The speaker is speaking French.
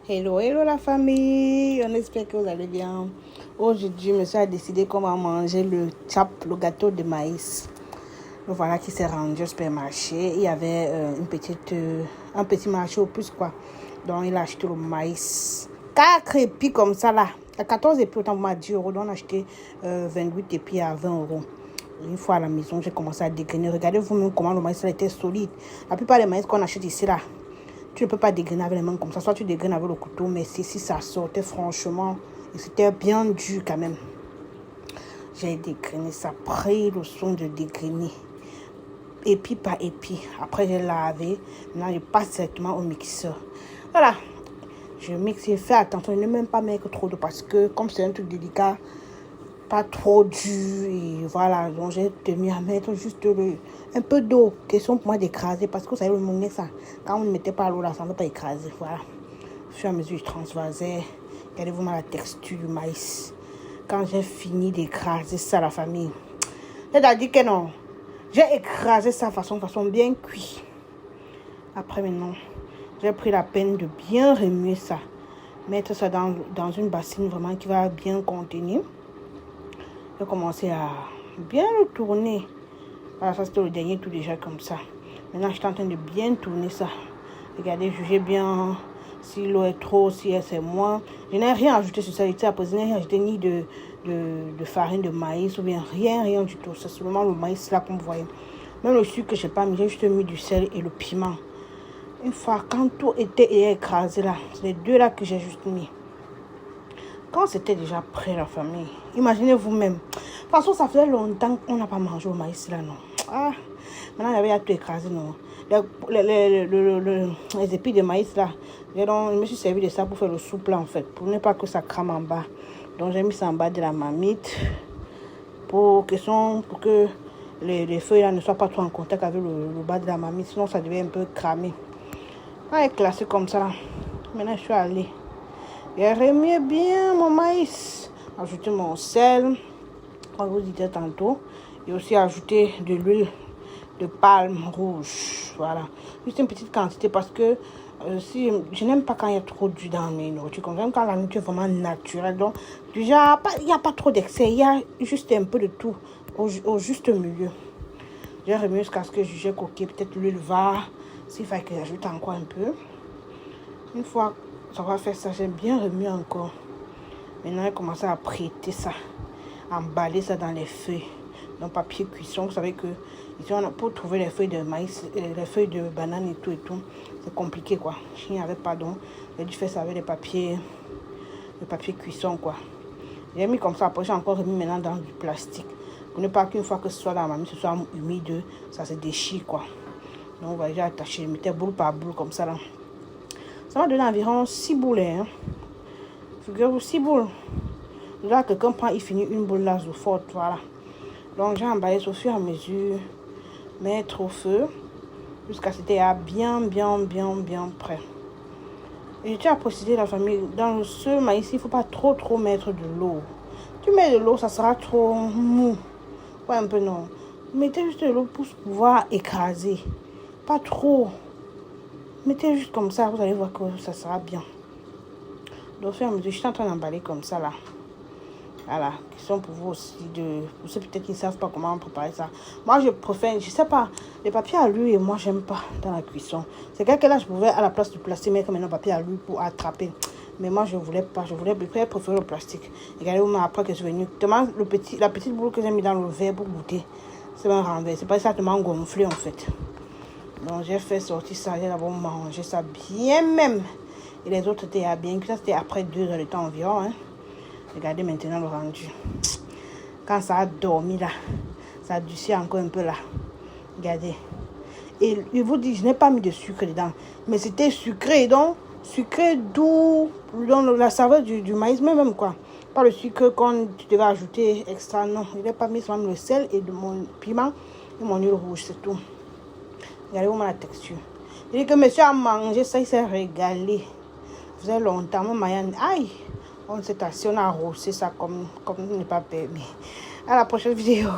Hello, hello la famille, on espère que vous allez bien. Aujourd'hui, monsieur a décidé qu'on va manger le chap, le gâteau de maïs. Donc voilà qui s'est rendu au supermarché. Il y avait un petit marché au plus quoi. Donc il a acheté le maïs. 4 épis comme ça là. À 14 épis autant pour 10 euros. Donc on a acheté 28 épis à 20 euros. Une fois à la maison, j'ai commencé à dégrainer. Regardez vous-même comment le maïs là était solide. La plupart des maïs qu'on achète ici là, tu ne peux pas dégrainer avec les mains comme ça. Soit tu dégraines avec le couteau, mais si ça sortait franchement, et c'était bien dur quand même. J'ai dégrainé ça, pris le son de dégrainer. Épi par épi. Après, j'ai lavé. Maintenant, je passe directement au mixeur. Voilà. Je mixe et fais attention. Je ne même pas mettre trop d'eau parce que comme c'est un truc délicat, pas trop dur. Et voilà. Donc, j'ai tenu à mettre juste un peu d'eau. Question pour moi d'écraser. Parce que vous savez, le monnaie, ça, quand on ne mettait pas l'eau là, ça ne va pas écraser. Voilà. Au fur et à mesure, je transvasais. Regardez-vous la texture du maïs. Quand j'ai fini d'écraser ça, la famille, c'est-à-dire que non. J'ai écrasé ça façon bien cuit. Après maintenant, j'ai pris la peine de bien remuer ça. Mettre ça dans une bassine vraiment qui va bien contenir. J'ai commencé à bien le tourner. Voilà, ça c'était le dernier tout déjà comme ça. Maintenant, je suis en train de bien tourner ça. Regardez, jugez bien si l'eau est trop, si elle c'est moins. Je n'ai rien ajouté sur ça. Je n'ai rien ajouté ni de farine de maïs ou bien rien du tout. C'est seulement le maïs là qu'on voyait. Même le sucre que je n'ai pas mis, j'ai juste mis du sel et le piment. Une fois, quand tout était écrasé là, c'est les deux là que j'ai juste mis. Quand c'était déjà prêt, la famille, imaginez vous-même. De toute façon, ça faisait longtemps qu'on n'a pas mangé au maïs là, non. Ah, maintenant, il y avait tout écrasé, non. Les épis de maïs là, je me suis servi de ça pour faire le soupe là, en fait. Pour ne pas que ça crame en bas. Donc, j'ai mis ça en bas de la marmite. Pour que les feuilles là ne soient pas trop en contact avec le bas de la marmite. Sinon, ça devait un peu cramer. Ah, classé comme ça. Maintenant, je suis allée. J'ai remué bien mon maïs. Ajouté mon sel, comme je vous disais tantôt. Et aussi ajouté de l'huile de palme rouge. Voilà. Juste une petite quantité parce que si je n'aime pas quand il y a trop d'huile dans mes nourritures. Comme même quand la nourriture est vraiment naturelle. Donc, déjà, il n'y a pas trop d'excès. Il y a juste un peu de tout au juste milieu. J'ai remué jusqu'à ce que je jugeais coquille. Peut-être l'huile va. S'il fallait que j'ajoute encore un peu. Une fois ça va faire ça, j'ai bien remué encore. Maintenant, j'ai commencé à prêter ça, emballer ça dans les feuilles, dans le papier cuisson. Vous savez que ici, pour trouver les feuilles de maïs, les feuilles de banane et tout, c'est compliqué quoi. Je n'y avais pas donc, j'ai dû faire ça avec le papier cuisson quoi. J'ai mis comme ça, après j'ai encore remis maintenant dans du plastique. Pour ne pas qu'une fois que ce soit dans ma main, ce soit humide, ça se déchire quoi. Donc voilà, j'ai attaché, je mettais boule par boule comme ça là. Ça m'a donné environ 6 boules. Hein. Figurez-vous, 6 boules. Là, quelqu'un prend, il finit une boule là, sous forte, voilà. Donc, j'ai emballé au fur et à mesure, mettre au feu, jusqu'à ce que c'était bien prêt. Et je tiens à préciser, la famille, dans ce maïs, il ne faut pas trop mettre de l'eau. Tu mets de l'eau, ça sera trop mou. Ouais, un peu non. Mettez juste de l'eau pour pouvoir écraser. Pas trop. Mettez juste comme ça, vous allez voir que ça sera bien. Donc, je suis en train d'emballer comme ça là. Voilà, question pour vous aussi, pour ceux peut-être qui ne savent pas comment préparer ça. Moi, je préfère, je sais pas, les papiers à lui et moi, j'aime pas dans la cuisson. C'est quelque là, je pouvais à la place du plastique mettre maintenant papier à lui pour attraper. Mais moi, je voulais pas, je préférer le plastique. Regardez-vous, après que je suis venue, la petite boule que j'ai mis dans le verre pour goûter, c'est un renversé. C'est pas exactement gonflé en fait. Donc, j'ai fait sortir ça, j'ai d'abord mangé ça bien même. Et les autres étaient bien cuits. Ça, c'était après 2 heures de temps environ. Hein. Regardez maintenant le rendu. Quand ça a dormi là, ça a durci encore un peu là. Regardez. Et je vous dis, je n'ai pas mis de sucre dedans. Mais c'était sucré, donc sucré doux. Dans la saveur du maïs même quoi. Pas le sucre qu'on devait ajouter extra, non. Je n'ai pas mis seulement le sel et mon piment et mon huile rouge, c'est tout. Regardez-moi la texture. Je dis que monsieur a mangé ça, il s'est régalé. Ça faisait longtemps, mon Mayenne. Aïe, on s'est assis, on a arrosé ça comme il n'est pas permis. À la prochaine vidéo.